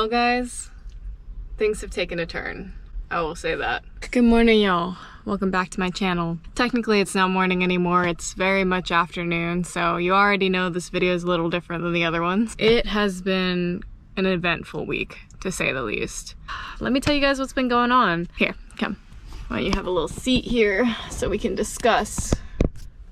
Well, guys, things have taken a turn. I will say that. Good morning, y'all. Welcome back to my channel. Technically, it's not morning anymore. It's very much afternoon, so you already know this video is a little different than the other ones. It has been an eventful week, to say the least. Let me tell you guys what's been going on. Here, come. Why don't you have a little seat here so we can discuss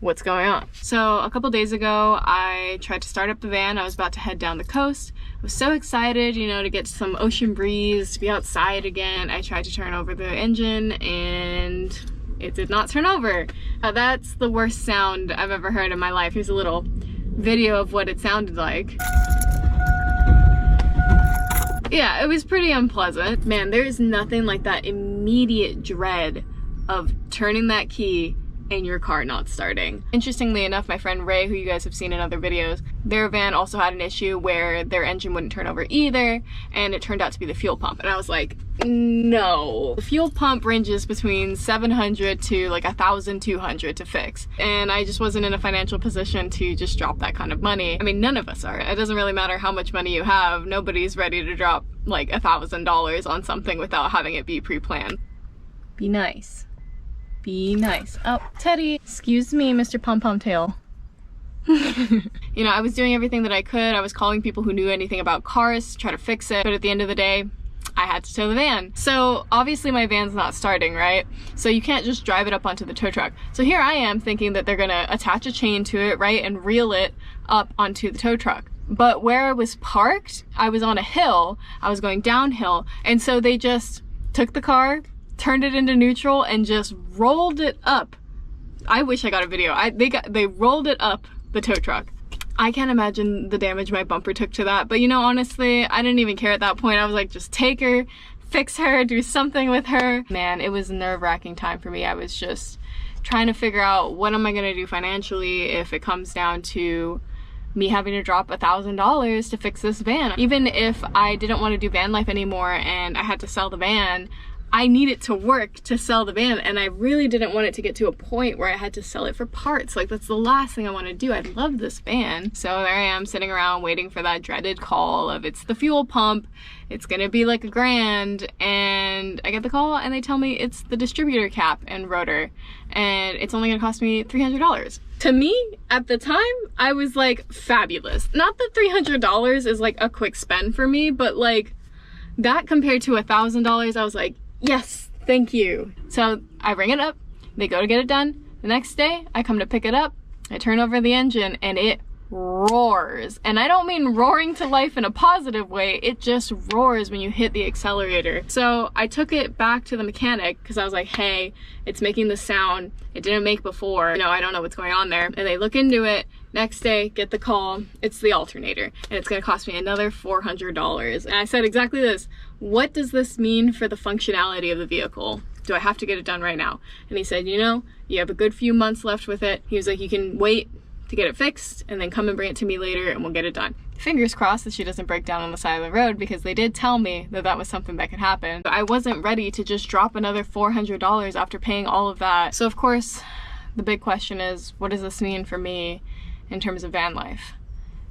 what's going on. So a couple days ago, I tried to start up the van. I was about to head down the coast. I was so excited, you know, to get some ocean breeze, to be outside again. I tried to turn over the engine and it did not turn over. That's the worst sound I've ever heard in my life. Here's a little video of what it sounded like. Yeah, it was pretty unpleasant. Man, there is nothing like that immediate dread of turning that key and your car not starting. Interestingly enough, my friend Ray, who you guys have seen in other videos, their van also had an issue where their engine wouldn't turn over either, and it turned out to be the fuel pump. And I was like, no. The fuel pump ranges between $700 to like $1,200 to fix. And I just wasn't in a financial position to just drop that kind of money. I mean, none of us are. It doesn't really matter how much money you have. Nobody's ready to drop like $1,000 on something without having it be pre-planned. Be nice. Be nice. Oh, Teddy. Excuse me, Mr. Pom-Pom Tail. You know, I was doing everything that I could. I was calling people who knew anything about cars to try to fix it. But at the end of the day, I had to tow the van. So obviously my van's not starting, right? So you can't just drive it up onto the tow truck. So here I am thinking that they're gonna attach a chain to it, right? And reel it up onto the tow truck. But where I was parked, I was on a hill. I was going downhill. And so they just took the car, turned it into neutral, and just rolled it up. I wish I got a video. They rolled it up the tow truck. I can't imagine the damage my bumper took to that, but you know, honestly, I didn't even care at that point. I was like, just take her, fix her, do something with her. Man, it was a nerve-wracking time for me. I was just trying to figure out what am I gonna do financially if it comes down to me having to drop $1,000 to fix this van. Even if I didn't want to do van life anymore and I had to sell the van, I needed to work to sell the van, and I really didn't want it to get to a point where I had to sell it for parts. Like, that's the last thing I want to do. I love this van. So there I am sitting around waiting for that dreaded call of it's the fuel pump, it's gonna be like $1,000, and I get the call and they tell me it's the distributor cap and rotor, and it's only gonna cost me $300. To me, at the time, I was like, fabulous. Not that $300 is like a quick spend for me, but like, that compared to $1,000, I was like, yes, thank you. So I ring it up, they go to get it done. The next day, I come to pick it up, I turn over the engine, and it roars. And I don't mean roaring to life in a positive way, it just roars when you hit the accelerator. So I took it back to the mechanic because I was like, hey, it's making the sound it didn't make before. You know, I don't know what's going on there. And they look into it. Next day, get the call, it's the alternator, and it's gonna cost me another $400. And I said exactly this, what does this mean for the functionality of the vehicle? Do I have to get it done right now? And he said, you know, you have a good few months left with it. He was like, you can wait to get it fixed and then come and bring it to me later and we'll get it done. Fingers crossed that she doesn't break down on the side of the road, because they did tell me that that was something that could happen. But I wasn't ready to just drop another $400 after paying all of that. So of course, the big question is, what does this mean for me in terms of van life?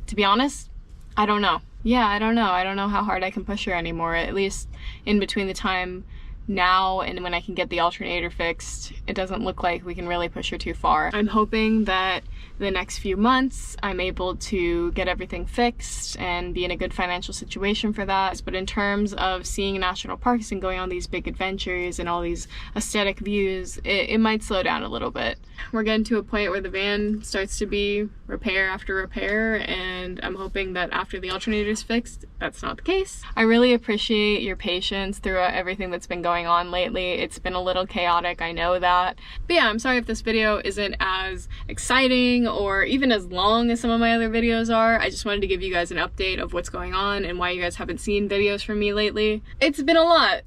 To be honest, I don't know. Yeah, I don't know. I don't know how hard I can push her anymore, at least in between the time now and when I can get the alternator fixed. It doesn't look like we can really push her too far. I'm hoping that the next few months I'm able to get everything fixed and be in a good financial situation for that. But in terms of seeing national parks and going on these big adventures and all these aesthetic views, it might slow down a little bit. We're getting to a point where the van starts to be repair after repair, and I'm hoping that after the alternator's fixed, that's not the case. I really appreciate your patience throughout everything that's been going on lately. It's been a little chaotic, I know that. But yeah, I'm sorry if this video isn't as exciting or even as long as some of my other videos are. I just wanted to give you guys an update of what's going on and why you guys haven't seen videos from me lately. It's been a lot.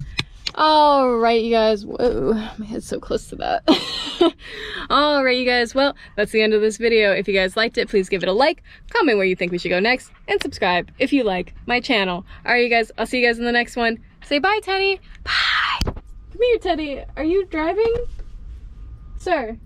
Alright, you guys. Whoa, my head's so close to that. Alright, you guys. Well, that's the end of this video. If you guys liked it, please give it a like, comment where you think we should go next, and subscribe if you like my channel. Alright, you guys. I'll see you guys in the next one. Say bye, Teddy. Bye. Come here, Teddy. Are you driving? Sir.